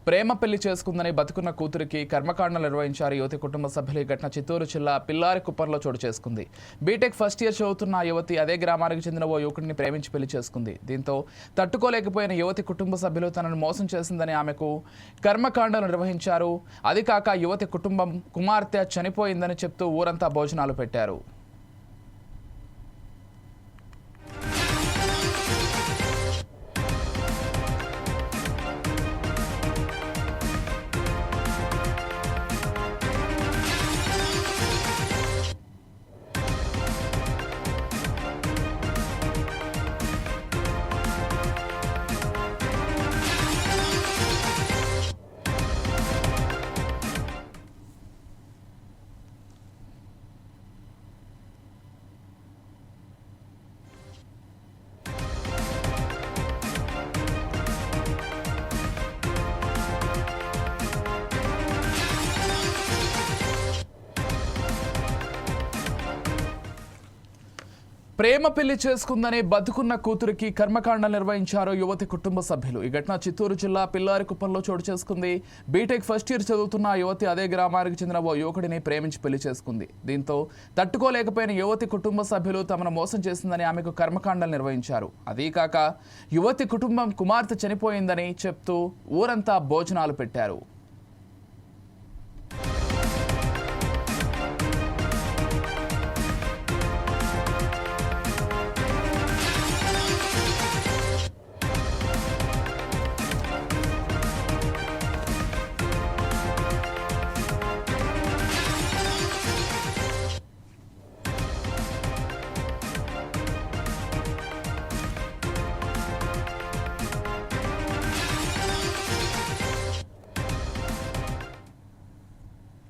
ప్రేమ పెళ్లి చేసుకుందని బతుకున్న కూతురికి కర్మకాండలు నిర్వహించారు యువతి కుటుంబ సభ్యులు. ఈ ఘటన చిత్తూరు జిల్లా పిల్లారికుప్పంలో చోటు చేసుకుంది. బీటెక్ ఫస్ట్ ఇయర్ చదువుతున్న యువతి అదే గ్రామానికి చెందిన ఓ యువకుడిని ప్రేమించి పెళ్లి చేసుకుంది. దీంతో తట్టుకోలేకపోయిన యువతి కుటుంబ సభ్యులు తనను మోసం చేసిందని ఆమెకు కర్మకాండలు నిర్వహించారు. అది కాక యువతి కుటుంబం కుమార్తె చనిపోయిందని చెప్తూ ఊరంతా భోజనాలు పెట్టారు. ప్రేమ పెళ్లి చేసుకుందని బతుకున్న కూతురికి కర్మకాండలు నిర్వహించారు యువతి కుటుంబ సభ్యులు. ఈ ఘటన చిత్తూరు జిల్లా పిల్లారికుప్పంలో చోటు చేసుకుంది. బీటెక్ ఫస్ట్ ఇయర్ చదువుతున్న యువతి అదే గ్రామానికి చెందిన ఓ యువకుడిని ప్రేమించి పెళ్లి చేసుకుంది. దీంతో తట్టుకోలేకపోయిన యువతి కుటుంబ సభ్యులు తమను మోసం చేసిందని ఆమెకు కర్మకాండలు నిర్వహించారు. అదీ కాక యువతి కుటుంబం కుమార్తె చనిపోయిందని చెప్తూ ఊరంతా భోజనాలు పెట్టారు.